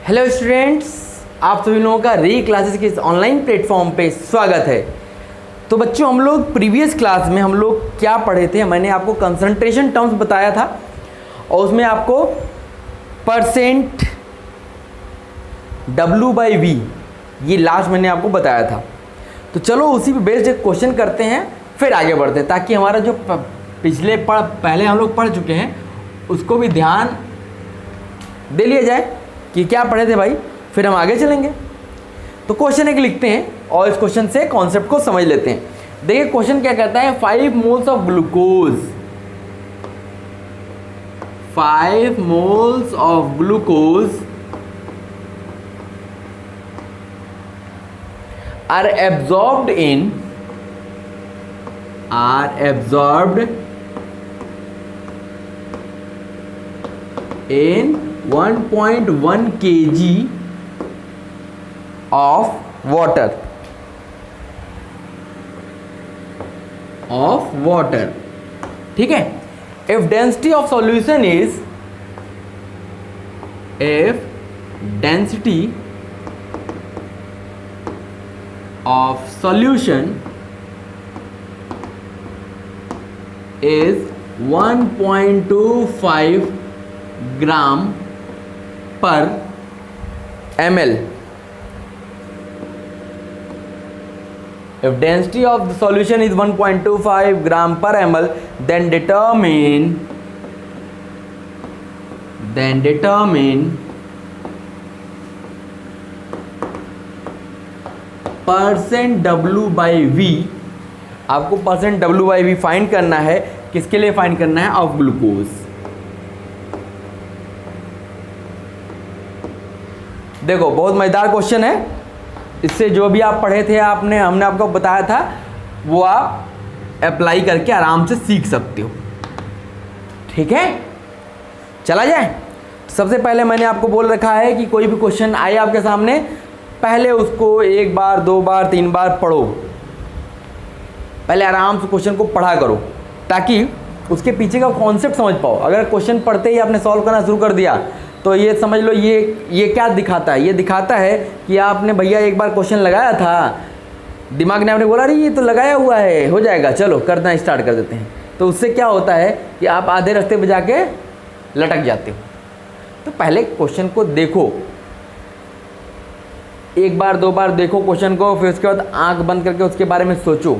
Hello students, आप सभी लोगों का री क्लासेस के इस ऑनलाइन प्लेटफॉर्म पे स्वागत है। तो बच्चों, हम लोग प्रीवियस क्लास में हम लोग क्या पढ़े थे, मैंने आपको कंसंट्रेशन टर्म्स बताया था और उसमें आपको परसेंट W/V ये लास्ट मैंने आपको बताया था। तो चलो उसी पे बेस्ड एक क्वेश्चन करते हैं, फिर आगे बढ़ते हैं, ताकि हमारा जो पहले हम लोग पढ़ चुके हैं उसको भी ध्यान दे लिया जाए कि क्या पढ़े थे भाई, फिर हम आगे चलेंगे। तो क्वेश्चन एक लिखते हैं और इस क्वेश्चन से कॉन्सेप्ट को समझ लेते हैं। देखिए क्वेश्चन क्या कहता है, 5 moles of glucose, 5 moles of glucose are absorbed in 1.1 kg of water, ठीक है। if density of solution is is 1.25 gram per ml. If density of the solution is 1.25 gram per ml, then determine percent W/V। आपको percent W/V find करना है। किसके लिए find करना है? Of glucose. देखो बहुत मजेदार क्वेश्चन है। इससे जो भी आप पढ़े थे हमने आपको बताया था वो आप अप्लाई करके आराम से सीख सकते हो, ठीक है। चला जाए। सबसे पहले मैंने आपको बोल रखा है कि कोई भी क्वेश्चन आए आपके सामने, पहले उसको 1 बार 2 बार 3 बार पढ़ो। पहले आराम से क्वेश्चन को पढ़ा करो ताकि उसके पीछे का कॉन्सेप्ट समझ पाओ। अगर क्वेश्चन पढ़ते ही आपने सॉल्व करना शुरू कर दिया तो ये समझ लो ये क्या दिखाता है। ये दिखाता है कि आपने भैया एक बार क्वेश्चन लगाया था, दिमाग ने आपने बोला अरे ये तो लगाया हुआ है, हो जाएगा, चलो करना स्टार्ट कर देते हैं। तो उससे क्या होता है कि आप आधे रास्ते पे जाके लटक जाते हो। तो पहले क्वेश्चन को देखो, 1 बार 2 बार देखो क्वेश्चन को, फिर उसके बाद आंख बंद करके उसके बारे में सोचो।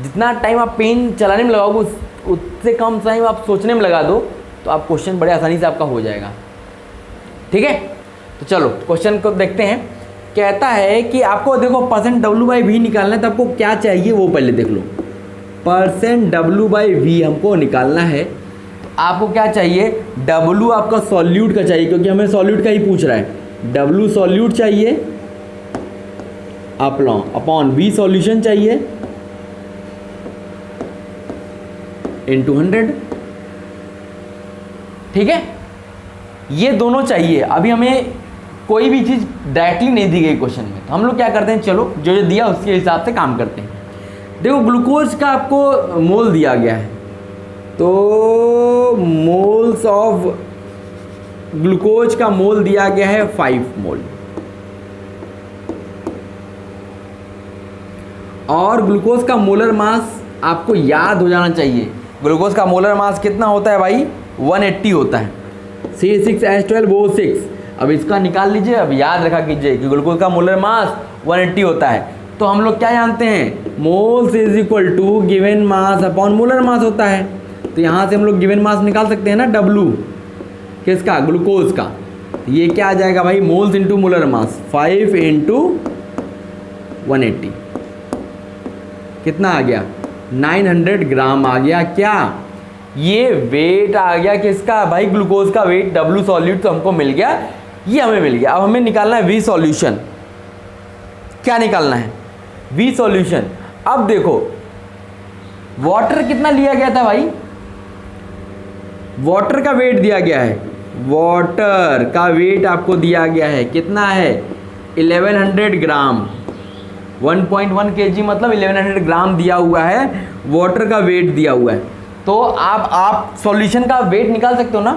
जितना टाइम आप पेन चलाने में लगाओगे उससे कम टाइम आप सोचने में लगा दो तो आप क्वेश्चन बड़े आसानी से आपका हो जाएगा, ठीक है। तो चलो क्वेश्चन को देखते हैं। कहता है कि आपको देखो परसेंट W/V निकालना है, तो आपको क्या चाहिए वो पहले देख लो। परसेंट W/V हमको निकालना है। आपको क्या चाहिए? W आपका सॉल्यूट का चाहिए, क्योंकि हमें सॉल्यूट का ही पूछ रहा है। W सॉल्यूट चाहिए अपॉन V सॉल्यूशन चाहिए into 100, ठीक है। ये दोनों चाहिए। अभी हमें कोई भी चीज़ डायरेक्टली नहीं दी गई क्वेश्चन में, तो हम लोग क्या करते हैं, चलो जो जो दिया उसके हिसाब से काम करते हैं। देखो ग्लूकोज का आपको मोल दिया गया है, तो मोल्स ऑफ ग्लूकोज का मोल दिया गया है 5 मोल, और ग्लूकोज का मोलर मास आपको याद हो जाना चाहिए। ग्लूकोज का मोलर मास कितना होता है भाई? 180 होता है। C6H12O6। अब इसका निकाल लीजिए, अब याद रखा कीजिए कि ग्लूकोज का मोलर मास 180 होता है। तो हम लोग क्या जानते हैं, moles is equal to given mass upon molar mass होता है। तो यहाँ से हम लोग गिवन मास निकाल सकते हैं ना, W किसका? ग्लूकोज का। ये क्या आ जाएगा भाई? Moles into molar mass, 5 into 180 कितना आ गया? 900 ग्राम आ गया। क्या ये वेट आ गया किसका भाई? ग्लूकोज का वेट। W सॉल्यूट तो हमको मिल गया, ये हमें मिल गया। अब हमें निकालना है V सॉल्यूशन। क्या निकालना है? V solution. अब देखो वाटर कितना लिया गया था भाई? वाटर का वेट दिया गया है। वाटर का वेट आपको दिया गया है, कितना है? 1100 ग्राम। 1.1 kg मतलब 1100 ग्राम दिया हुआ है, वाटर का वेट दिया हुआ है। तो आप सॉल्यूशन का वेट निकाल सकते हो ना।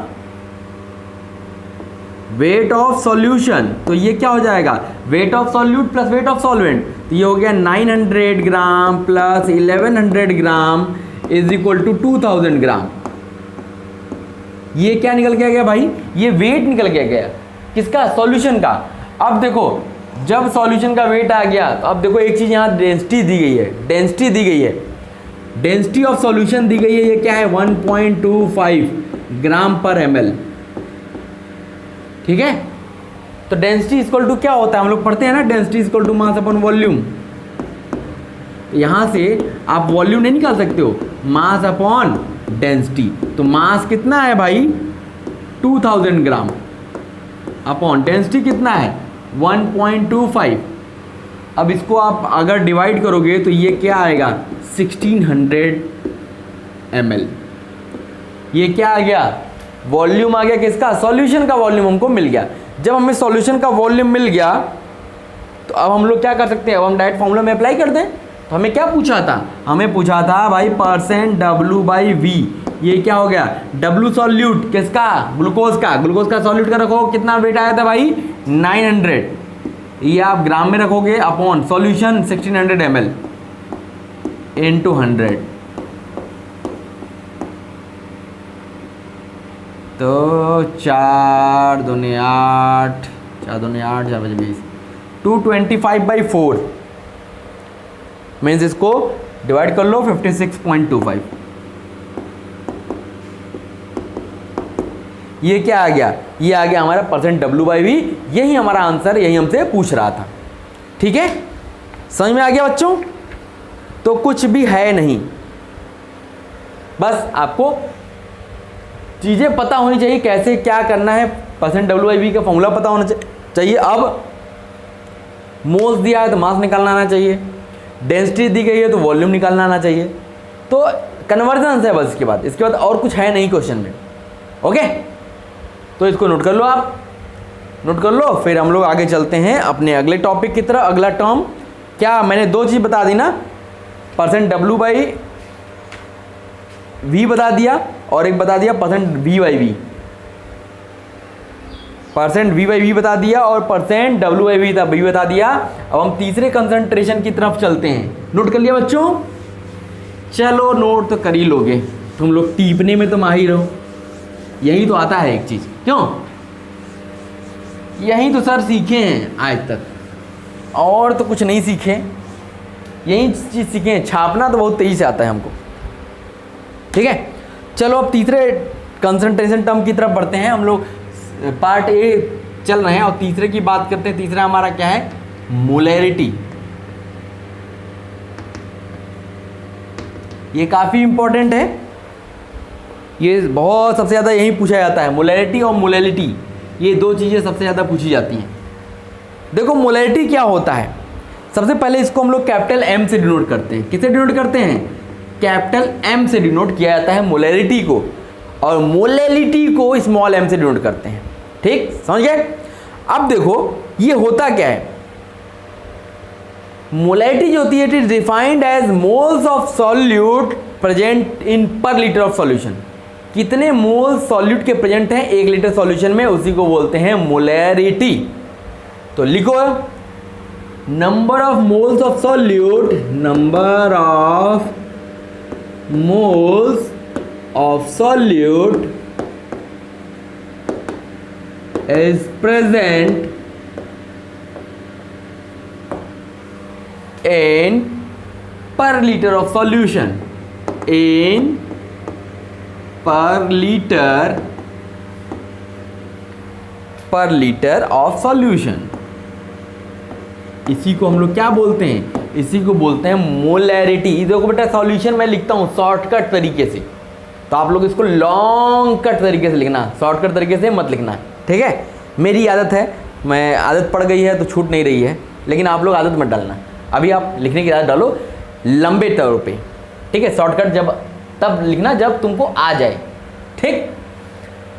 वेट ऑफ सॉल्यूशन, तो ये क्या हो जाएगा, weight of solute plus weight of solvent, तो ये हो गया 900 gram plus 1100 gram is equal to 2000 gram. ये क्या निकल के आ गया भाई, ये वेट निकल के आ गया किसका, सॉल्यूशन का। अब देखो जब सॉल्यूशन का वेट आ गया तो अब देखो एक चीज यहाँ डेंसिटी दी गई है, डेंसिटी दी गई है, डेंसिटी ऑफ सॉल्यूशन दी गई है, ये क्या है 1.25 ग्राम पर ml, ठीक है। तो डेंसिटी इक्वल टू क्या होता है, हम लोग पढ़ते हैं ना, density equal to mass upon volume. यहां से आप वॉल्यूम नहीं निकाल सकते हो, मास अपॉन डेंसिटी, तो मास कितना है भाई 2000 ग्राम अपॉन डेंसिटी कितना है 1.25। अब इसको आप अगर डिवाइड करोगे तो ये क्या आएगा 1600 ml। ये क्या आ गया, वॉल्यूम आ गया किसका, सॉल्यूशन का वॉल्यूम हमको मिल गया। जब हमें सॉल्यूशन का वॉल्यूम मिल गया तो अब हम लोग क्या कर सकते हैं, अब हम डायरेक्ट फॉर्मूला में अप्लाई कर दें। तो हमें क्या पूछा था, हमें पूछा था भाई परसेंट W/V, ये क्या हो गया W सॉल्यूट किसका, ग्लूकोज का, ग्लूकोज का सॉल्यूट का रखो, कितना वेट आया था भाई 900, ये आप ग्राम में रखोगे अपॉन सॉल्यूशन 1600 ml इनटू 100, तो 4 दूनी 8, 4 दूनी 8, 4 बजे 20, 225/4 मीन्स इसको डिवाइड कर लो 56.25। ये क्या आ गया, ये आ गया हमारा परसेंट W/V, यही हमारा आंसर, यही हमसे पूछ रहा था, ठीक है। समझ में आ गया बच्चों, तो कुछ भी है नहीं, बस आपको चीज़ें पता होनी चाहिए, कैसे क्या करना है, परसेंट W/V का फॉर्मूला पता होना चाहिए। अब मोल्स दिया है तो मास निकालना आना चाहिए, डेंसिटी दी गई है तो वॉल्यूम निकालना आना चाहिए, तो कन्वर्जन है बस। इसके बाद और कुछ है नहीं क्वेश्चन में, ओके। तो इसको नोट कर लो, आप नोट कर लो, फिर हम लोग आगे चलते हैं अपने अगले टॉपिक की तरफ। अगला टर्म क्या, मैंने 2 चीज़ बता दी ना, परसेंट W/V बता दिया और एक बता दिया परसेंट V/V, परसेंट V/V बता दिया और परसेंट W/V बता दिया। अब हम तीसरे कंसंट्रेशन की तरफ चलते हैं। नोट कर लिया बच्चों, चलो नोट तो कर ही लोगे, तुम लोग टीपने में तो माहिर हो, यही तो आता है एक चीज़, क्यों, यही तो सर सीखे हैं आज तक, और तो कुछ नहीं सीखे, यही चीज़ सीखे हैं, छापना तो बहुत तेज़ी से आता है हमको, ठीक है। चलो अब तीसरे कंसंट्रेशन टर्म की तरफ बढ़ते हैं, हम लोग पार्ट ए चल रहे हैं और तीसरे की बात करते हैं। तीसरा हमारा क्या है, मोलैरिटी। ये काफ़ी इंपॉर्टेंट है, ये बहुत सबसे ज़्यादा यही पूछा जाता है, मोलैरिटी और मोलैलिटी, ये 2 चीज़ें सबसे ज़्यादा पूछी जाती हैं। देखो मोलैरिटी क्या होता है, सबसे पहले इसको हम लोग कैपिटल M से डिनोट करते हैं। किससे डिनोट करते हैं, कैपिटल M से डिनोट किया जाता है मोलैरिटी को, और मोलैलिटी को स्मॉल m से डिनोट करते हैं, ठीक, समझ गए। अब देखो ये होता क्या है, मोलैरिटी जो होती है it is defined as moles of solute present in per litre of solution. कितने मोल्स सॉल्यूट के प्रेजेंट हैं 1 लीटर सॉल्यूशन में, उसी को बोलते हैं मोलैरिटी। तो लिखो number of moles of solute, number of moles of solute is present in per liter of solution, in per liter of solution। इसी को हम लोग क्या बोलते हैं, इसी को बोलते हैं मोलैरिटी। देखो बेटा सॉल्यूशन मैं लिखता हूँ शॉर्टकट तरीके से, तो आप लोग इसको लॉन्ग कट तरीके से लिखना, शॉर्टकट तरीके से मत लिखना, ठीक है। मेरी आदत है, मैं आदत पड़ गई है तो छूट नहीं रही है, लेकिन आप लोग आदत मत डालना, अभी आप लिखने की आदत डालो लंबे तौर पे, ठीक है। शॉर्टकट जब तब लिखना जब तुमको आ जाए, ठीक।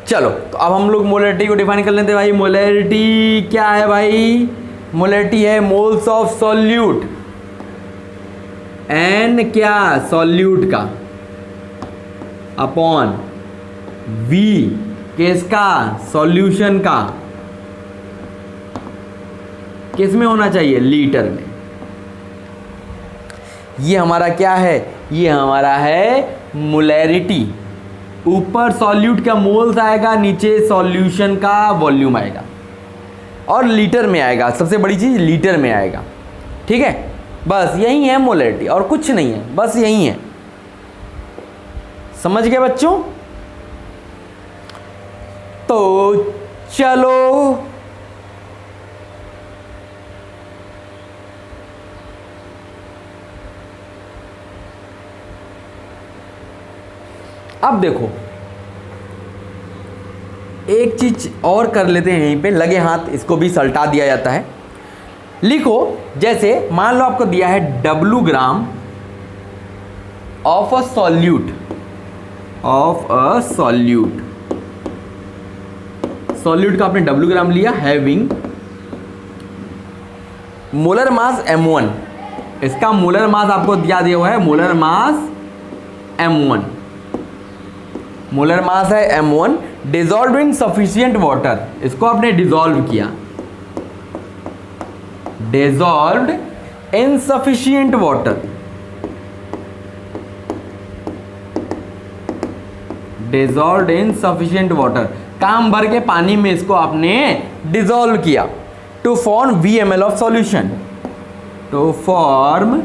चलो तो अब हम लोग मोलैरिटी को डिफाइन कर लेते हैं भाई। मोलैरिटी क्या है भाई, मोलैरिटी है मोल्स ऑफ सॉल्यूट, एन क्या सॉल्यूट का अपॉन V किसका, सॉल्यूशन का, किस में होना चाहिए? लीटर में। ये हमारा क्या है? ये हमारा है मोलैरिटी। ऊपर सॉल्यूट का मोल्स आएगा, नीचे सॉल्यूशन का वॉल्यूम आएगा और लीटर में आएगा। सबसे बड़ी चीज़ लीटर में आएगा। ठीक है, बस यही है मोलैरिटी और कुछ नहीं है, बस यही है। समझ गए बच्चों? तो चलो अब देखो एक चीज और कर लेते हैं, यहीं पे लगे हाथ इसको भी सल्टा दिया जाता है। लिखो, जैसे मान लो आपको दिया है W gram of a solute, solute का आपने W ग्राम लिया, हैविंग मोलर मास M1। इसका मोलर मास आपको दिया हुआ है, molar mass M1, molar mass है M1। Dissolve in sufficient water, इसको आपने डिजॉल्व किया, dissolved in sufficient water, dissolved in sufficient water, काम भर के पानी में इसको आपने डिजॉल्व किया। To form VmL of solution, to form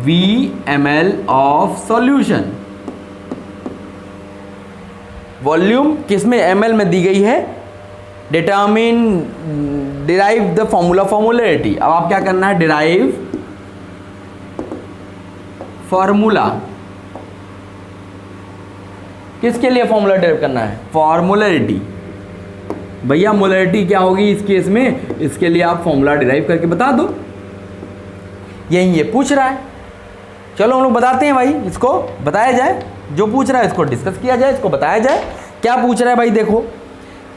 VmL of solution. Volume किसमें? ml में दी गई है। Determine, derive the formula for molarity. अब आप क्या करना है? Derive formula. किसके लिए फॉर्मूला डिराइव करना है? For molarity. भैया मोलैरिटी क्या होगी इस केस में? इसके लिए आप फॉर्मूला डिराइव करके बता दो। यही ये पूछ रहा है। चलो हम लोग बताते हैं भाई, इसको बताया जाए। जो पूछ रहा है इसको डिस्कस किया जाए, इसको बताया जाए। क्या पूछ रहा है भाई? देखो,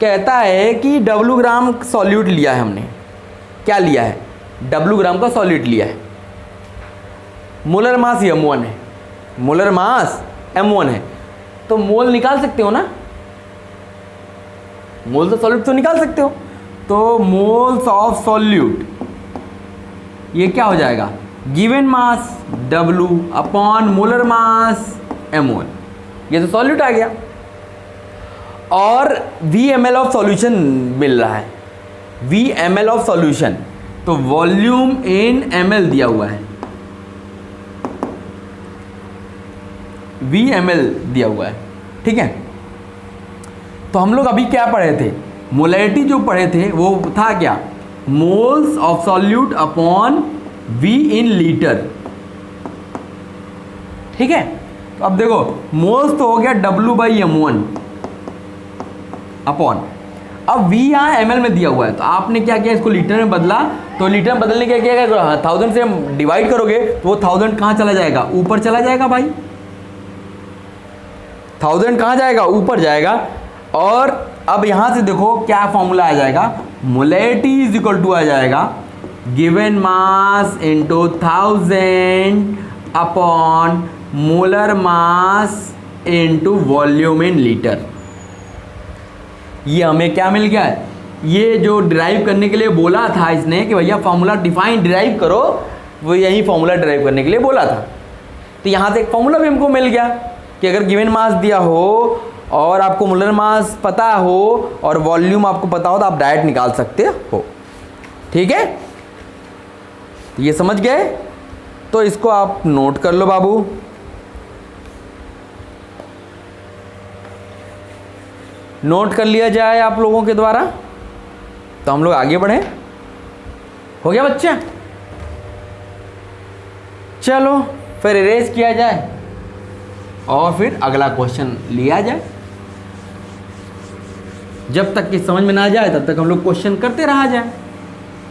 कहता है कि W ग्राम सॉल्यूट लिया है हमने। क्या लिया है? W ग्राम का सॉल्यूट लिया है। मोलर मास M1 है, मोलर मास M1 है। तो मोल निकाल सकते हो ना? मोल तो सॉल्यूट तो निकाल सकते हो। तो मोल्स ऑफ सॉल्यूट, ये क्या हो जाएगा? Given mass W upon molar मास M1। ये तो सॉल्यूट आ गया। और VmL ऑफ सॉल्यूशन मिल रहा है, VmL ऑफ सॉल्यूशन। तो वॉल्यूम इन ml दिया हुआ है, VmL दिया हुआ है। ठीक है, तो हम लोग अभी क्या पढ़े थे? मोलैरिटी जो पढ़े थे वो था क्या? Moles of solute upon V in litre. ठीक है, तो अब देखो मोल्स तो हो गया W/M1 अपॉन, अब V यहाँ ml में दिया हुआ है, तो आपने क्या किया? इसको लीटर में बदला। तो लीटर में बदलने के क्या किया? 1000 से हम डिवाइड करोगे तो वो 1000 कहाँ चला जाएगा? ऊपर चला जाएगा भाई। 1000 कहाँ जाएगा? ऊपर जाएगा। और अब यहाँ से देखो क्या फॉर्मूला आ जाएगा? मोलैरिटी इज इक्वल टू आ जाएगा given mass into 1000 upon molar mass into volume in litre. ये हमें क्या मिल गया है? ये जो डिराइव करने के लिए बोला था इसने कि भैया फॉर्मूला डिफाइन डिराइव करो, वो यही फॉर्मूला डिराइव करने के लिए बोला था। तो यहाँ से एक फॉर्मूला भी हमको मिल गया कि अगर गिवन मास दिया हो और आपको मोलर मास पता हो और वॉल्यूम आपको पता हो तो आप डायरेक्ट निकाल सकते हो। ठीक है, तो ये समझ गए? तो इसको आप नोट कर लो बाबू। नोट कर लिया जाए आप लोगों के द्वारा, तो हम लोग आगे बढ़े। हो गया बच्चा? चलो फिर इरेज किया जाए और फिर अगला क्वेश्चन लिया जाए। जब तक कि समझ में ना जाए तब तक हम लोग क्वेश्चन करते रहा जाए।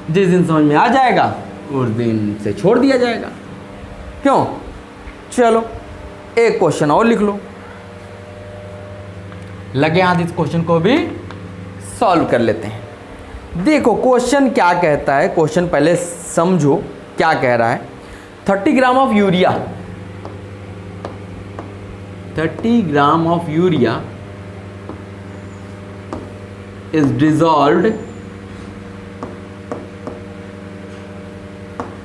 जिस दिन समझ में आ जाएगा उस दिन से छोड़ दिया जाएगा। क्यों? चलो एक क्वेश्चन और लिख लो। लगे हाथ इस क्वेश्चन को भी सॉल्व कर लेते हैं। देखो क्वेश्चन क्या कहता है, क्वेश्चन पहले समझो क्या कह रहा है। 30 gram of urea, 30 gram of urea is dissolved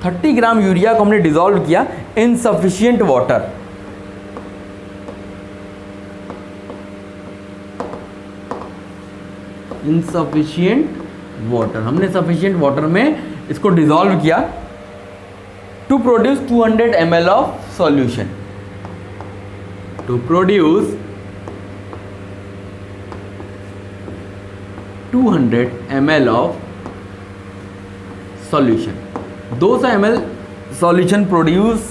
30 gram urea को हमने डिजोल्व किया in sufficient water, insufficient water, हमने सफिशियंट वाटर में इसको डिजोल्व किया to produce 200 ml of solution, to produce 200 ml of solution. 200 ml solution produce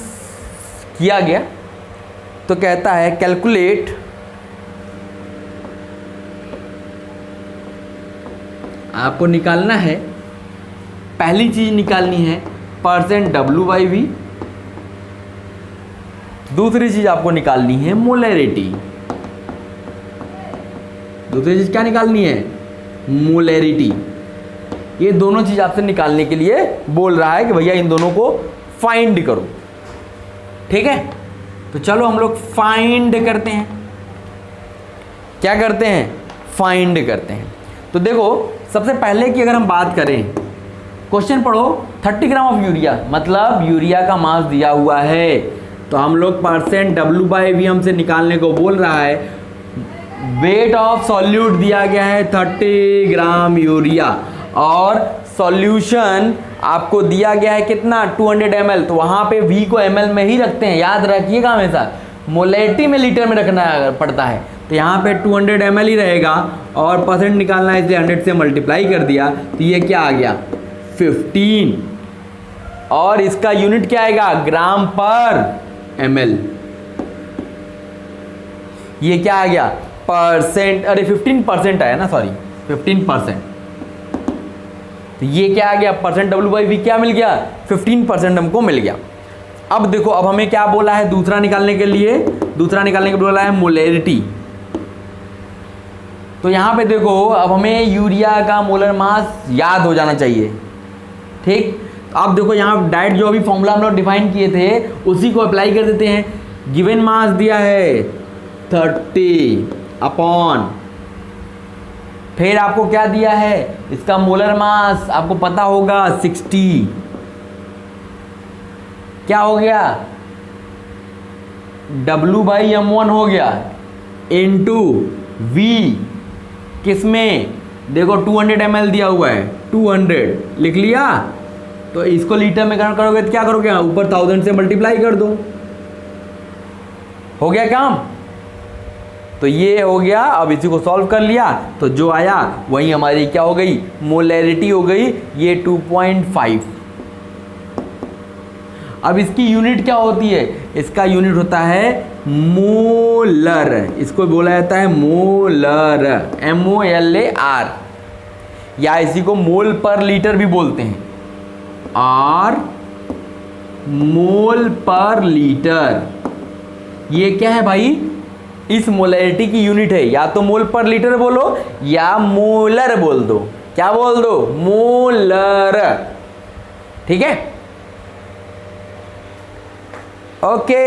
किया गया तो कहता है कैलकुलेट, आपको निकालना है, पहली चीज निकालनी है परसेंट W/V, दूसरी चीज आपको निकालनी है मोलैरिटी। दूसरी चीज क्या निकालनी है? मोलैरिटी। ये दोनों चीज आपसे निकालने के लिए बोल रहा है कि भैया इन दोनों को फाइंड करो, ठीक है। तो चलो हम लोग फाइंड करते हैं। क्या करते हैं? फाइंड करते हैं। तो देखो सबसे पहले की अगर हम बात करें, क्वेश्चन पढ़ो, 30 ग्राम ऑफ यूरिया, मतलब यूरिया का मास दिया हुआ है, तो हम लोग परसेंट W/V हमसे निकालने को बोल रहा है। वेट ऑफ सॉल्यूट दिया गया है 30 ग्राम यूरिया, और सॉल्यूशन आपको दिया गया है कितना? 200 ml। तो वहाँ पे V को ml में ही रखते हैं, याद रखिएगा हमेशा, मोलैरिटी में लीटर में रखना पड़ता है। तो यहाँ पे 200 ml ही रहेगा, और परसेंट निकालना है इसलिए 100 से मल्टीप्लाई कर दिया, तो ये क्या आ गया? 15। और इसका यूनिट क्या आएगा? ग्राम पर ml। ये क्या आ गया? परसेंट, अरे 15% आया ना, सॉरी 15%। तो ये क्या आ गया? परसेंट W/V क्या मिल गया? 15% हमको मिल गया। अब देखो, अब हमें क्या बोला है दूसरा निकालने के लिए? दूसरा निकालने के लिए बोला है मोलैरिटी। तो यहां पे देखो, अब हमें यूरिया का मोलर मास याद हो जाना चाहिए, ठीक। अब देखो यहाँ डायरेक्ट जो अभी फॉर्मूला हम लोग डिफाइन किए थे उसी को अप्लाई कर देते हैं। गिवन मास दिया है 30 अपॉन, फिर आपको क्या दिया है? इसका मोलर मास आपको पता होगा 60। क्या हो गया? W/m1 हो गया इनटू V, किसमें? देखो 200 ml दिया हुआ है, 200 लिख लिया। तो इसको लीटर में कन्वर्ट करोगे तो क्या करोगे? ऊपर 1000 से मल्टीप्लाई कर दो, हो गया काम। तो ये हो गया। अब इसी को सॉल्व कर लिया तो जो आया वही हमारी क्या हो गई? मोलैरिटी हो गई, ये 2.5। अब इसकी यूनिट क्या होती है? इसका यूनिट होता है मोलर, इसको बोला जाता है मोलर, MOLAR, या इसी को मोल पर लीटर भी बोलते हैं, R मोल पर लीटर। ये क्या है भाई? इस मोलैरिटी की यूनिट है, या तो मोल पर लीटर बोलो या मोलर बोल दो। क्या बोल दो? मोलर, ठीक है, ओके।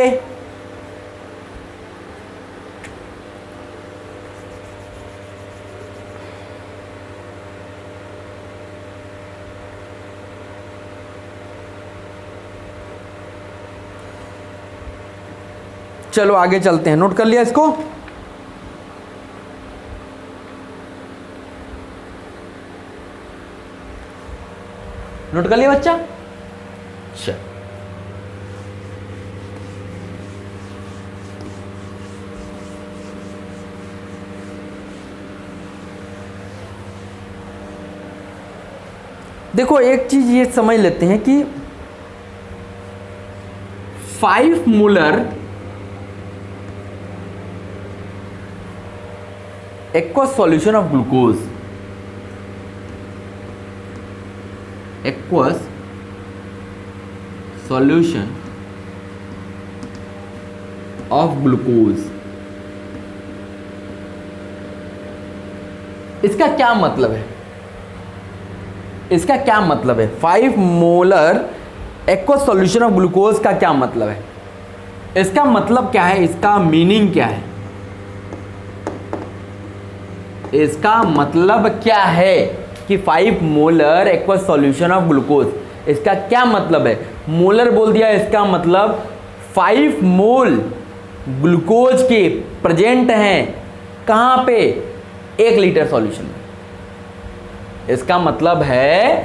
चलो आगे चलते हैं। नोट कर लिया इसको? नोट कर लिया बच्चा? चल, देखो एक चीज ये समझ लेते हैं कि 5 molar aqueous solution of glucose, aqueous solution of glucose, इसका क्या मतलब है? इसका क्या मतलब है? 5 molar aqueous solution of glucose का क्या मतलब है? इसका मतलब क्या है? इसका मीनिंग क्या है? इसका मतलब क्या है कि 5 molar aqueous solution of glucose, इसका क्या मतलब है? मोलर बोल दिया, इसका मतलब 5 मोल ग्लूकोज के प्रेजेंट हैं कहाँ पे, 1 लीटर सॉल्यूशन में। इसका मतलब है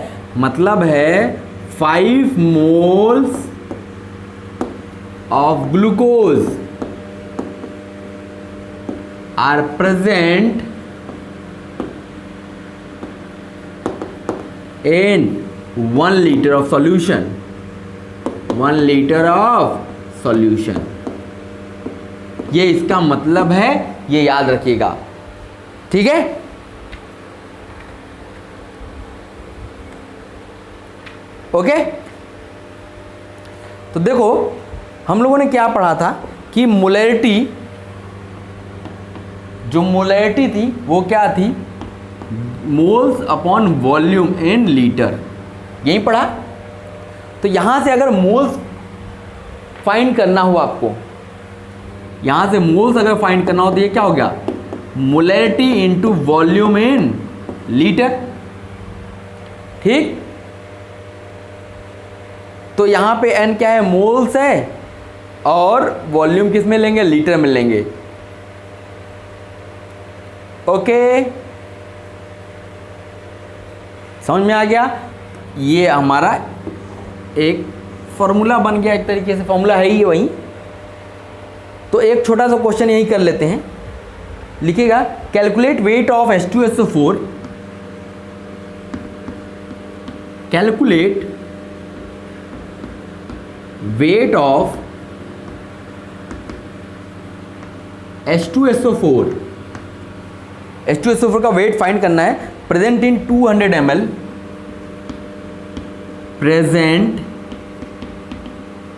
5 moles of glucose are present in 1 liter of solution, 1 liter of solution। ये इसका मतलब है, ये याद रखिएगा, ठीक है। ओके, तो देखो हम लोगों ने क्या पढ़ा था कि मोलैरिटी, जो मोलैरिटी थी वो क्या थी, moles upon volume in litre, यही पढ़ा। तो यहां से अगर मोल्स फाइंड करना हो आपको, यहां से मोल्स अगर फाइंड करना हो तो ये क्या हो गया, molarity into volume in litre, ठीक। तो यहां पे n क्या है, मोल्स है, और वॉल्यूम किस में लेंगे, लीटर में लेंगे। ओके, समझ में आ गया। ये हमारा एक फॉर्मूला बन गया, एक तरीके से फॉर्मूला है ही वही। तो एक छोटा सा क्वेश्चन यही कर लेते हैं, लिखिएगा calculate weight of H2SO4, calculate weight of H2SO4, H2SO4 का वेट फाइंड करना है। Present in 200 ml, present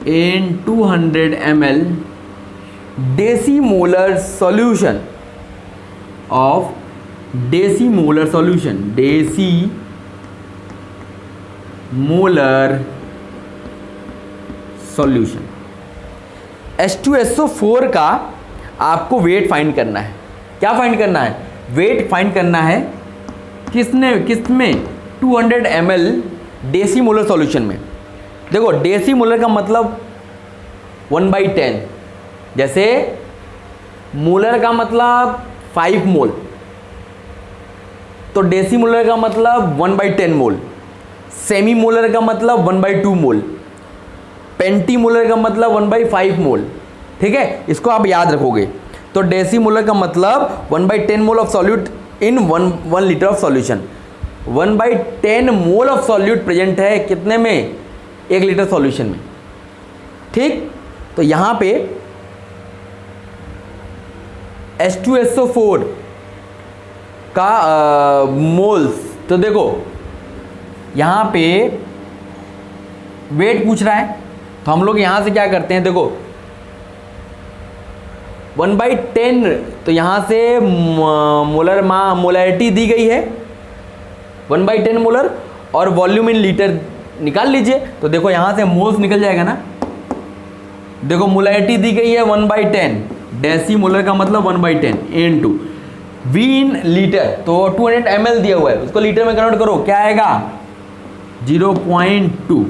in 200 ml decimolar solution of, decimolar solution, decimolar solution H2SO4 का आपको वेट फाइंड करना है। क्या फाइंड करना है, वेट फाइंड करना है किसमें 200 ml डेसीमोलर सॉल्यूशन में। देखो डेसीमोलर का मतलब 1/10, जैसे मोलर का मतलब 5 मोल, तो डेसीमोलर का मतलब 1/10 मोल, सेमी मोलर का मतलब 1/2 मोल, पेंटीमोलर का मतलब 1/5 मोल, ठीक है। इसको आप याद रखोगे। तो डेसीमोलर का मतलब 1/10 mole of solute in 1 litre of solution. 1/10 mole of solute present है कितने में, 1 लीटर सॉल्यूशन में, ठीक। तो यहां पे H2SO4 का मोल्स, तो देखो यहां पे वेट पूछ रहा है, तो हम लोग यहां से क्या करते हैं, देखो 1/10, तो यहां से मोलैरिटी दी गई है 1/10 मोलर, और वॉल्यूम इन लीटर निकाल लीजिए। तो देखो यहां से मोल्स निकल जाएगा ना, देखो मोलैरिटी दी गई है 1/10, डेसीमोलर का मतलब 1/10 इनटू V इन लीटर, तो 200 ml दिया हुआ है, उसको लीटर में कन्वर्ट करो, क्या आएगा 0.2।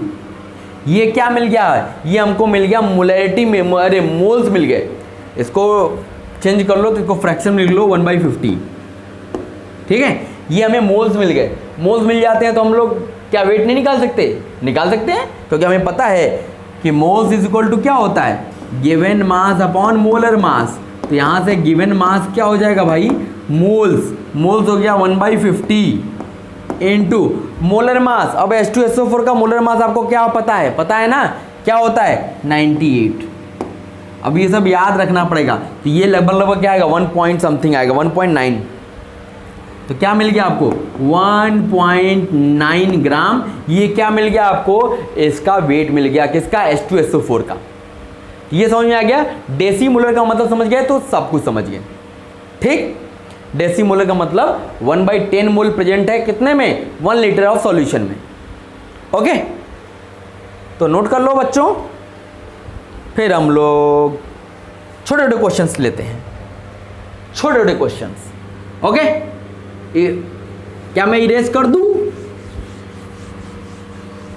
ये क्या मिल गया, ये हमको मिल गया मोलैरिटी में, अरे मोल्स मिल गए। इसको चेंज कर लो, तो इसको फ्रैक्शन लिख लो 1/50, ठीक है। ये हमें मोल्स मिल गए। मोल्स मिल जाते हैं तो हम लोग क्या वेट नहीं निकाल सकते, निकाल सकते हैं, क्योंकि हमें पता है कि मोल्स इज इक्वल टू क्या होता है, गिवन मास अपॉन मोलर मास। तो यहाँ से गिवन मास क्या हो जाएगा भाई, मोल्स, मोल्स हो गया 1/50 इनटू मोलर मास। अब H2SO4 का मोलर मास आपको क्या पता है ना, क्या होता है 98। अब ये सब याद रखना पड़ेगा। तो ये लगभग क्या आएगा 1 पॉइंट समथिंग आएगा, 1.9। तो क्या मिल गया आपको 1.9 ग्राम। ये क्या मिल गया आपको, इसका वेट मिल गया, किसका, H2SO4 का। ये समझ में आ गया, डेसीमोलर का मतलब समझ गए तो सब कुछ समझ गए, ठीक। डेसीमोलर का मतलब 1/10 मोल प्रेजेंट है कितने में, 1 लीटर ऑफ सॉल्यूशन में। ओके, तो नोट कर लो बच्चों। फिर हम लोग छोटे छोटे क्वेश्चंस लेते हैं, छोटे छोटे क्वेश्चंस। ओके, क्या मैं इरेज कर दूं,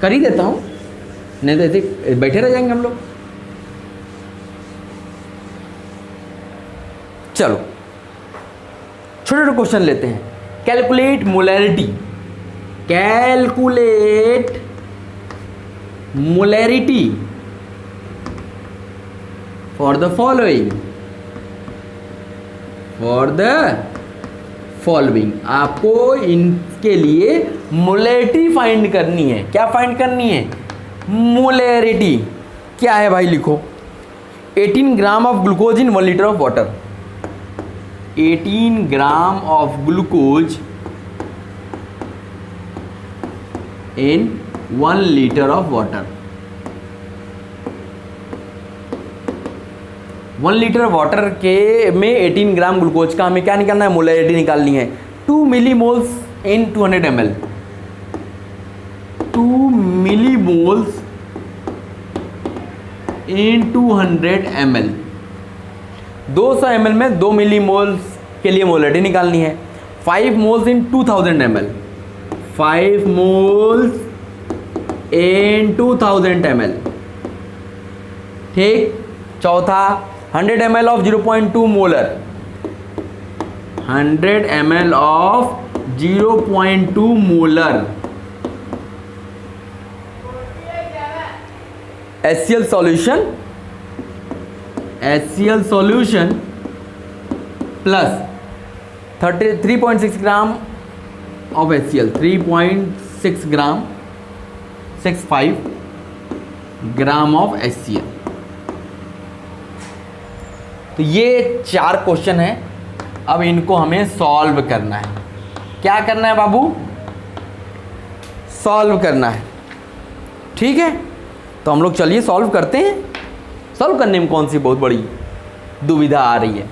कर ही देता हूं, नहीं तो ऐसे बैठे रह जाएंगे हम लोग। चलो छोटे छोटे क्वेश्चन लेते हैं। Calculate molarity, calculate molarity for the following, for the following. आपको इनके लिए मोलैरिटी फाइंड करनी है। क्या फाइंड करनी है? मोलैरिटी। क्या है भाई? लिखो 18 ग्राम of glucose in 1 litre of water. 18 gram of glucose in 1 litre of water. 1 litre water के में 18 ग्राम ग्लूकोज का हमें क्या निकालना है? मोलैरिटी निकालनी है। 2 मिलीमोल्स इन 200 ml। 2 मिलीमोल्स इन 200 ml। 200 ml में 2 मिलीमोल्स के लिए मोलैरिटी निकालनी है। 5 मोल्स इन 2000 ml। 5 मोल्स इन 2000 ml। ठीक। चौथा 100 ml of 0.2 molar. 100 ml of 0.2 molar HCl solution, HCl solution plus 3.6 gram of HCl। 3.6 gram 65 gram of HCl। तो ये 4 क्वेश्चन है। अब इनको हमें सॉल्व करना है। क्या करना है बाबू? सॉल्व करना है। ठीक है, तो हम लोग चलिए सॉल्व करते हैं। सॉल्व करने में कौन सी बहुत बड़ी दुविधा आ रही है?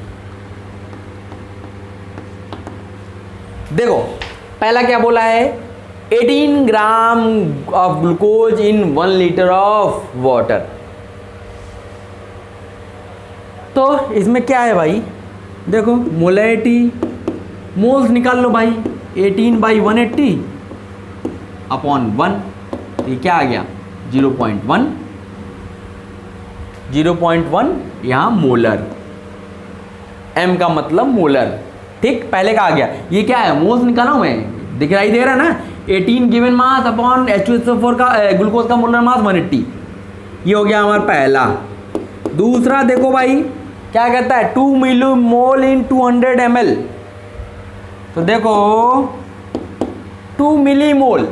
देखो पहला क्या बोला है? 18 ग्राम of glucose in 1 litre of water. तो इसमें क्या है भाई? देखो मोलैरिटी, मोल्स निकाल लो भाई। 18/180 अपॉन 1, ये क्या आ गया? 0.1। 0.1 यहाँ मोलर, m का मतलब मोलर। ठीक, पहले का आ गया। ये क्या है? मोल्स निकाला हूँ मैं, दिखाई दे रहा है ना? 18 गिवन मास अपॉन H2SO4 का ग्लूकोज का मोलर मास 180। ये हो गया हमारा पहला। दूसरा देखो भाई क्या कहता है? 2 मिलीमोल इन 200 ml। तो देखो 2 मिलीमोल,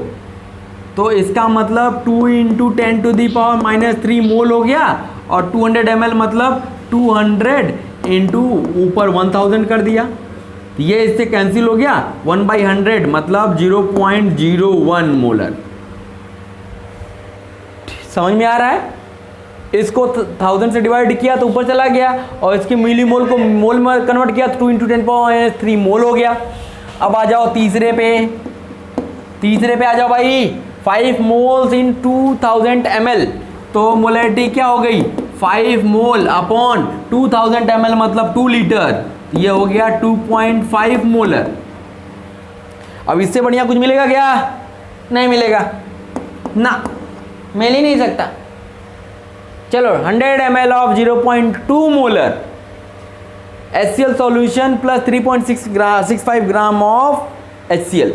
तो इसका मतलब 2 × 10⁻³ मोल हो गया। और 200 ml मतलब 200 इंटू ऊपर 1000 कर दिया। तो ये इससे कैंसिल हो गया। 1/100 मतलब 0.01 मोलर। समझ में आ रहा है? इसको 1000 से डिवाइड किया तो ऊपर चला गया, और इसके मिलीमोल को मोल में कन्वर्ट किया तो 2 × 10⁻³ मोल हो गया। अब आ जाओ तीसरे पे। तीसरे पे आ जाओ भाई। 5 मोल्स इन 2000 ml। तो मोलैरिटी क्या हो गई? 5 मोल अपॉन 2000 ml मतलब 2 लीटर। ये हो गया 2.5 मोलर। अब इससे बढ़िया कुछ मिलेगा क्या? नहीं मिलेगा ना, मिल ही नहीं सकता। चलो 100 ml of 0.2 molar HCl solution plus 3.65 gram of HCl।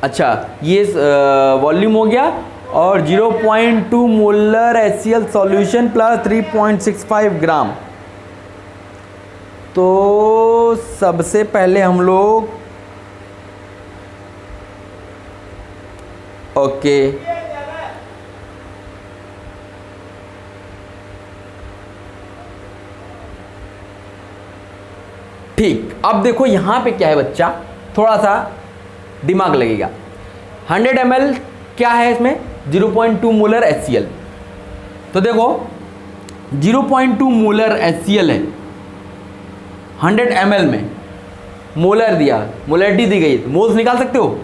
अच्छा, ये वॉल्यूम हो गया। और 0.2 मोलर HCl सॉल्यूशन प्लस 3.65 ग्राम। तो सबसे पहले हम लोग ओके ठीक। अब देखो यहाँ पे क्या है बच्चा, थोड़ा सा दिमाग लगेगा। 100 ml क्या है इसमें? 0.2 मोलर HCl। तो देखो 0.2 मोलर HCl है 100 ml में। मोलर दिया, मोलैरिटी दी गई, मोल्स निकाल सकते हो।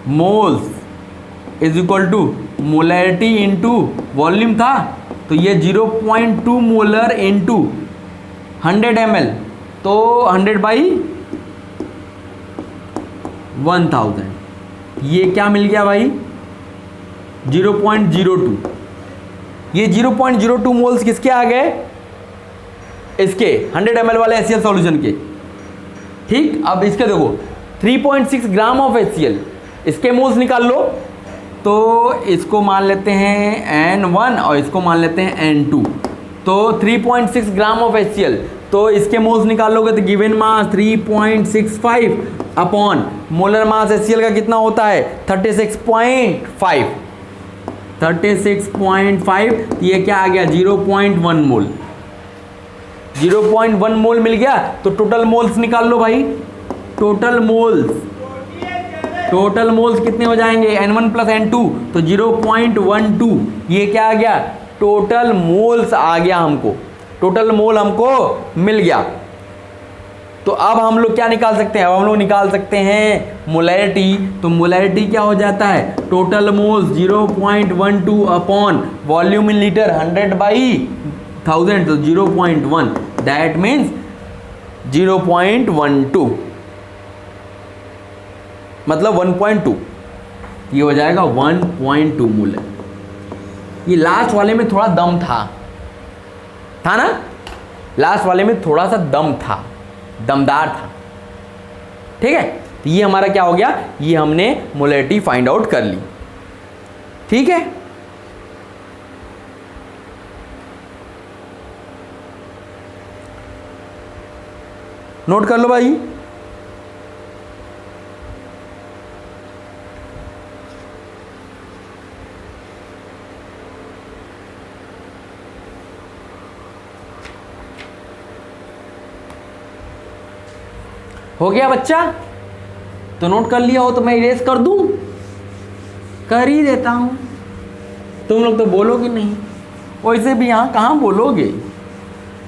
Moles is equal to molarity into volume था, तो ये 0.2 मोलर इंटू 100 ml, तो 100/1000। ये क्या मिल गया भाई 0.02। ये 0.02 मोल्स किसके आ गए, इसके 100 ml वाले HCl सॉल्यूशन के। ठीक, अब इसके देखो 3.6 ग्राम ऑफ HCl, इसके मोल्स निकाल लो। तो इसको मान लेते हैं N1 और इसको मान लेते हैं N2। तो 3.6 ग्राम ऑफ HCl, तो इसके मोल्स निकालोगे तो गिवन मास 3.65 अपॉन मोलर मास HCl का कितना होता है 36.5। 36.5, ये क्या आ गया 0.1 मोल। 0.1 मोल मिल गया। तो टोटल मोल्स निकाल लो भाई। टोटल मोल्स कितने हो जाएंगे N1 प्लस N2, तो 0.12। ये क्या आ गया टोटल मोल्स आ गया हमको, टोटल मोल हमको मिल गया। तो अब हम लोग क्या निकाल सकते हैं, अब हम लोग निकाल सकते हैं मोलैरिटी। तो मोलैरिटी क्या हो जाता है total moles 0.12 upon volume in litre 100/1000, तो 0.1, दैट मीन्स 0.12 मतलब 1.2। ये हो जाएगा 1.2 मोल। ये लास्ट वाले में थोड़ा दम था ना, लास्ट वाले में थोड़ा सा दम था, दमदार था। ठीक है, तो ये हमारा क्या हो गया, ये हमने मोलैरिटी फाइंड आउट कर ली। ठीक है, नोट कर लो भाई। हो गया बच्चा, तो नोट कर लिया हो तो मैं इरेज कर दूं, कर ही देता हूं। तुम लोग तो बोलोगे नहीं, वैसे भी यहाँ कहाँ बोलोगे,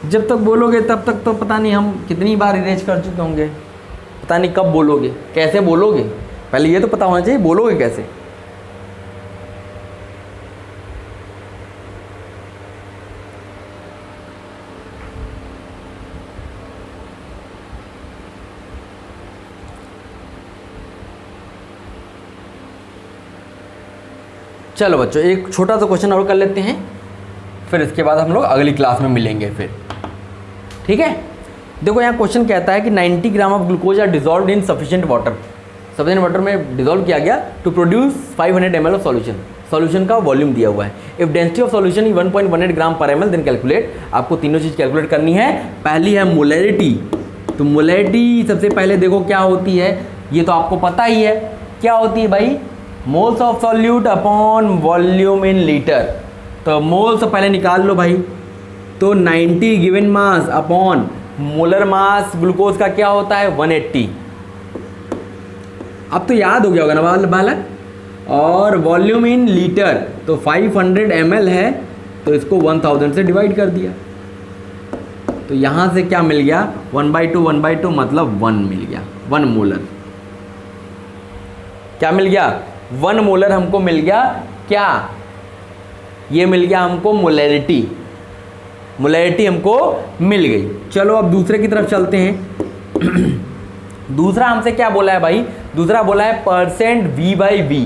जब तक बोलोगे तब तक तो पता नहीं हम कितनी बार इरेज कर चुके होंगे, पता नहीं कब बोलोगे, कैसे बोलोगे, पहले ये तो पता होना चाहिए बोलोगे कैसे। चलो बच्चों, एक छोटा सा क्वेश्चन और कर लेते हैं, फिर इसके बाद हम लोग अगली क्लास में मिलेंगे फिर। ठीक है, देखो यहाँ क्वेश्चन कहता है कि 90 gram of glucose are dissolve in sufficient water. Sufficient water में डिजॉल्व किया गया to produce 500 ml of solution. Solution का वॉल्यूम दिया हुआ है। If density of solution 1.18 gram per ml, then calculate. आपको तीनों चीज़ कैलकुलेट करनी है। पहली है मोलैरिटी। तो मोलैरिटी सबसे पहले देखो क्या होती है, ये तो आपको पता ही है क्या होती है भाई, moles of solute upon volume in litre. तो मोल्स पहले निकाल लो भाई। तो 90 गिवन मास अपॉन मोलर मास ग्लूकोज का क्या होता है 180। अब तो याद हो गया होगा ना बालक। और वॉल्यूम इन लीटर तो 500 ml है, तो इसको 1000 से डिवाइड कर दिया। तो यहाँ से क्या मिल गया 1/2 मतलब 1 मिल गया, 1 मोलर। क्या मिल गया 1 मोलर हमको मिल गया। क्या ये मिल गया हमको मोलैरिटी। मोलैरिटी हमको मिल गई। चलो अब दूसरे की तरफ चलते हैं। दूसरा हमसे क्या बोला है भाई, दूसरा बोला है परसेंट V/V।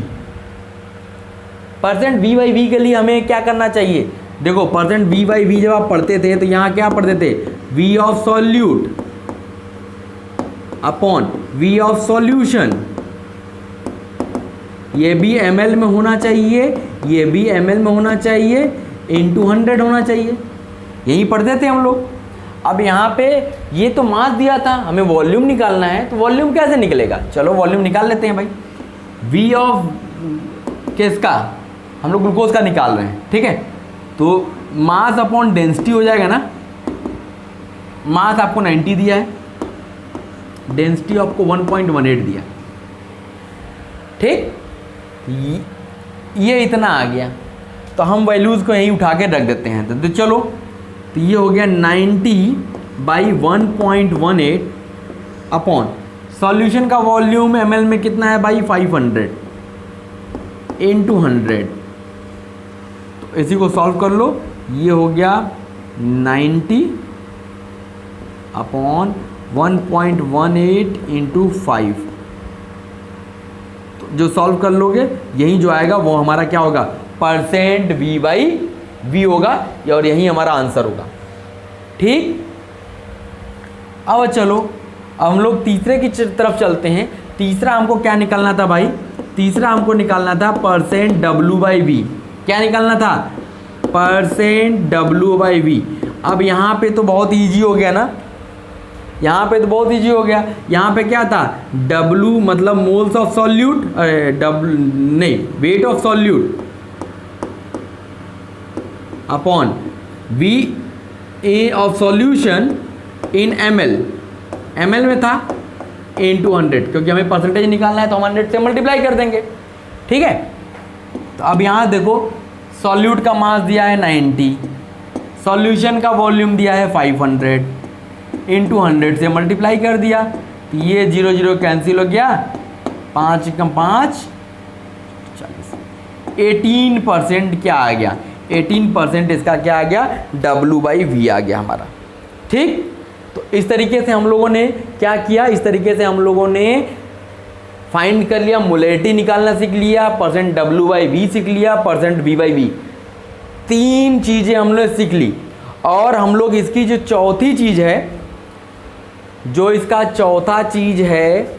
परसेंट V/V के लिए हमें क्या करना चाहिए, देखो परसेंट V/V जब आप पढ़ते थे तो यहाँ क्या पढ़ते थे, V of solute upon V of solution. ये भी ml में होना चाहिए, ये भी ml में होना चाहिए, इंटू 100 होना चाहिए। यही पढ़ते थे हम लोग। अब यहाँ पे ये तो मास दिया था, हमें वॉल्यूम निकालना है, तो वॉल्यूम कैसे निकलेगा, चलो वॉल्यूम निकाल लेते हैं भाई। V ऑफ किसका, हम लोग ग्लूकोज का निकाल रहे हैं। ठीक है, तो मास अपॉन डेंसिटी हो जाएगा ना। मास आपको 90 दिया है, डेंसिटी आपको 1.18 दिया। ठीक, ये इतना आ गया, तो हम वैल्यूज़ को यहीं उठा के रख देते हैं। तो चलो, तो ये हो गया 90/1.18 अपॉन सॉल्यूशन का वॉल्यूम ml में कितना है भाई 500 इंटू 100। तो इसी को सॉल्व कर लो। ये हो गया 90/1.18 इंटू 5। तो जो सॉल्व कर लोगे यही जो आएगा वो हमारा क्या होगा, परसेंट V/V होगा और यही हमारा आंसर होगा। ठीक, अब चलो अब हम लोग तीसरे की तरफ चलते हैं। तीसरा हमको क्या निकालना था भाई, तीसरा हमको निकालना था परसेंट W/V। क्या निकालना था, परसेंट W/V। अब यहाँ पे तो बहुत ईजी हो गया ना, यहाँ पे तो बहुत ईजी हो गया। यहाँ पे क्या था, W मतलब मोल्स ऑफ सॉल्यूट, W नहीं wait of solute upon VA of solution in ml में था into 100, क्योंकि हमें परसेंटेज निकालना है तो हम 100 से मल्टीप्लाई कर देंगे। ठीक है, तो अब यहाँ देखो सॉल्यूट का मास दिया है 90, सॉल्यूशन का वॉल्यूम दिया है 500, into 100 से मल्टीप्लाई कर दिया तो ये 0 0 कैंसिल हो गया, 5 कम 5 40, 18% क्या आ गया, 18% इसका क्या आ गया, W/V आ गया हमारा। ठीक, तो इस तरीके से हम लोगों ने क्या किया, इस तरीके से हम लोगों ने फाइंड कर लिया, मोलैरिटी निकालना सीख लिया, परसेंट W/V सीख लिया, परसेंट V/V, तीन चीज़ें हमने सीख ली। और हम लोग इसकी जो चौथी चीज़ है, जो इसका चौथा चीज़ है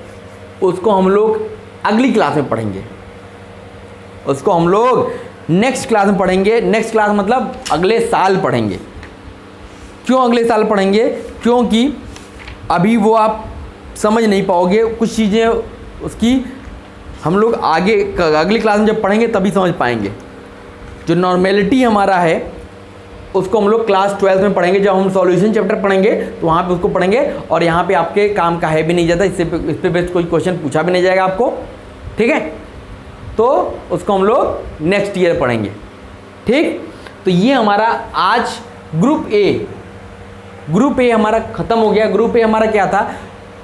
उसको हम लोग अगली क्लास में पढ़ेंगे, उसको हम लोग नेक्स्ट क्लास में पढ़ेंगे। नेक्स्ट क्लास मतलब अगले साल पढ़ेंगे। क्यों अगले साल पढ़ेंगे, क्योंकि अभी वो आप समझ नहीं पाओगे कुछ चीज़ें, उसकी हम लोग आगे अगली क्लास में जब पढ़ेंगे तभी समझ पाएंगे। जो नॉर्मेलिटी हमारा है उसको हम लोग क्लास 12 में पढ़ेंगे, जब हम सॉल्यूशन चैप्टर पढ़ेंगे तो वहाँ पे उसको पढ़ेंगे, और यहाँ पे आपके काम का है भी नहीं जाता, इस पे बेस्ड कोई क्वेश्चन पूछा भी नहीं जाएगा आपको। ठीक है, तो उसको हम लोग नेक्स्ट ईयर पढ़ेंगे। ठीक, तो ये हमारा आज ग्रुप ए हमारा ख़त्म हो गया। ग्रुप ए हमारा क्या था,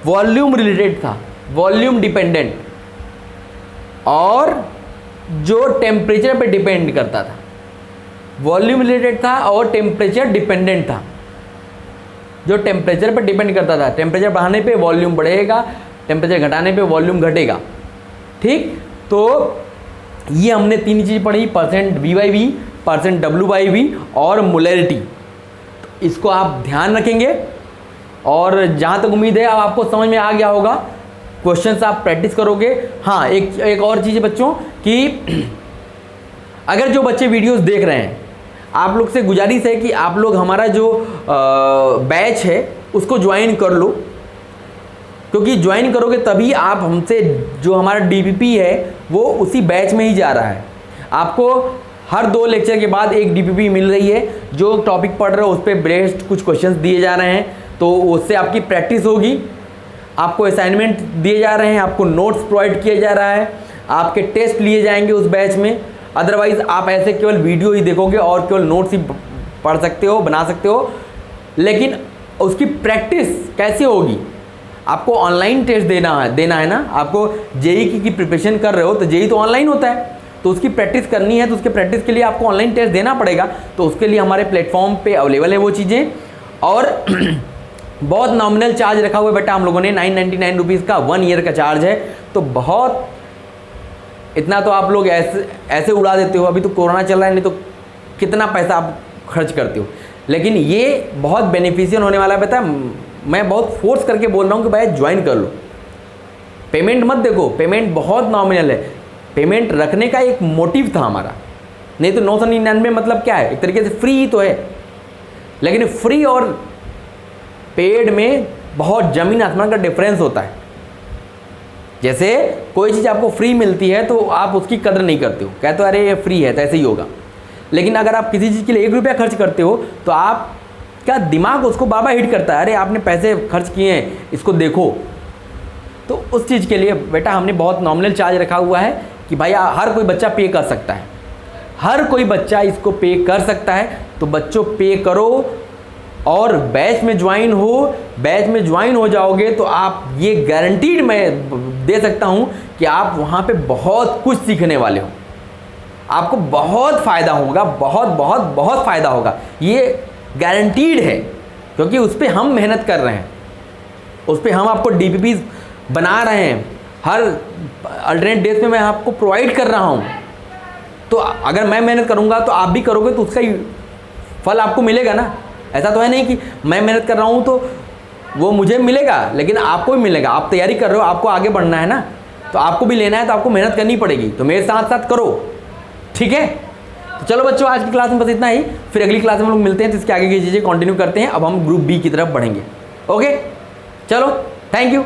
वॉल्यूम रिलेटेड था, वॉल्यूम डिपेंडेंट, और जो टेम्परेचर पे डिपेंड करता था। वॉल्यूम रिलेटेड था और टेम्परेचर डिपेंडेंट था, जो टेम्परेचर पे डिपेंड करता था। टेम्परेचर बढ़ाने पे वॉल्यूम बढ़ेगा, टेम्परेचर घटाने पे वॉल्यूम घटेगा। ठीक, तो ये हमने तीन चीज़ पढ़ी, परसेंट V/V, परसेंट W/V और मोलैरिटी। इसको आप ध्यान रखेंगे, और जहाँ तक उम्मीद है अब आपको समझ में आ गया होगा। क्वेश्चंस आप प्रैक्टिस करोगे। हाँ, एक और चीज़ है बच्चों कि अगर जो बच्चे वीडियोस देख रहे हैं, आप लोग से गुजारिश है कि आप लोग हमारा जो बैच है उसको ज्वाइन कर लो, क्योंकि ज्वाइन करोगे तभी आप हमसे, जो हमारा DPP है वो उसी बैच में ही जा रहा है। आपको हर 2 लेक्चर के बाद एक DPP मिल रही है, जो टॉपिक पढ़ रहे हो उस पर बेस्ड कुछ क्वेश्चंस दिए जा रहे हैं, तो उससे आपकी प्रैक्टिस होगी। आपको असाइनमेंट दिए जा रहे हैं, आपको नोट्स प्रोवाइड किया जा रहा है, आपके टेस्ट लिए जाएंगे उस बैच में। अदरवाइज़ आप ऐसे केवल वीडियो ही देखोगे और केवल नोट्स ही पढ़ सकते हो, बना सकते हो, लेकिन उसकी प्रैक्टिस कैसे होगी। आपको ऑनलाइन टेस्ट देना है ना। आपको JEE की प्रिपरेशन कर रहे हो तो JEE तो ऑनलाइन होता है, तो उसकी प्रैक्टिस करनी है, तो उसके प्रैक्टिस के लिए आपको ऑनलाइन टेस्ट देना पड़ेगा। तो उसके लिए हमारे प्लेटफॉर्म पे अवेलेबल है वो चीज़ें, और बहुत नॉमिनल चार्ज रखा हुआ है बेटा हम लोगों ने, 999 रुपीज़ का 1 ईयर का चार्ज है। तो बहुत, इतना तो आप लोग ऐसे उड़ा देते हो, अभी तो कोरोना चल रहा है, नहीं तो कितना पैसा आप खर्च करते हो। लेकिन ये बहुत बेनिफिशियल होने वाला है बेटा। मैं बहुत फोर्स करके बोल रहा हूँ कि भाई ज्वाइन कर लो। पेमेंट मत देखो, पेमेंट बहुत नॉमिनल है। पेमेंट रखने का एक मोटिव था हमारा, नहीं तो 999 मतलब क्या है, एक तरीके से फ्री ही तो है। लेकिन फ्री और पेड में बहुत ज़मीन आसमान का डिफरेंस होता है। जैसे कोई चीज़ आपको फ्री मिलती है तो आप उसकी कदर नहीं करते हो, कहते हो अरे ये फ्री है तो ऐसे ही होगा। लेकिन अगर आप किसी चीज़ के लिए 1 रुपया खर्च करते हो तो आपका दिमाग उसको बाबा हिट करता है, अरे आपने पैसे खर्च किए हैं, इसको देखो। तो उस चीज़ के लिए बेटा हमने बहुत नॉमिनल चार्ज रखा हुआ है कि भाई हर कोई बच्चा पे कर सकता है, हर कोई बच्चा इसको पे कर सकता है। तो बच्चों पे करो और बैच में ज्वाइन हो। बैच में ज्वाइन हो जाओगे तो आप ये गारंटीड मैं दे सकता हूँ कि आप वहाँ पे बहुत कुछ सीखने वाले हो, आपको बहुत फ़ायदा होगा, बहुत बहुत बहुत फ़ायदा होगा, ये गारंटीड है। क्योंकि उस पर हम मेहनत कर रहे हैं, उस पर हम आपको DPPs बना रहे हैं, हर अल्टरनेट डेज में मैं आपको प्रोवाइड कर रहा हूँ। तो अगर मैं मेहनत करूँगा तो आप भी करोगे तो उसका ही फल आपको मिलेगा ना। ऐसा तो है नहीं कि मैं मेहनत कर रहा हूँ तो वो मुझे मिलेगा, लेकिन आपको भी मिलेगा। आप तैयारी कर रहे हो, आपको आगे बढ़ना है ना, तो आपको भी लेना है, तो आपको मेहनत करनी पड़ेगी। तो मेरे साथ साथ करो, ठीक है। तो चलो बच्चों, आज की क्लास में बस इतना ही। फिर अगली क्लास में हम लोग मिलते हैं, तो इसके आगे की चीज़ें कंटिन्यू करते हैं। अब हम ग्रुप बी की तरफ बढ़ेंगे। ओके, चलो, थैंक यू।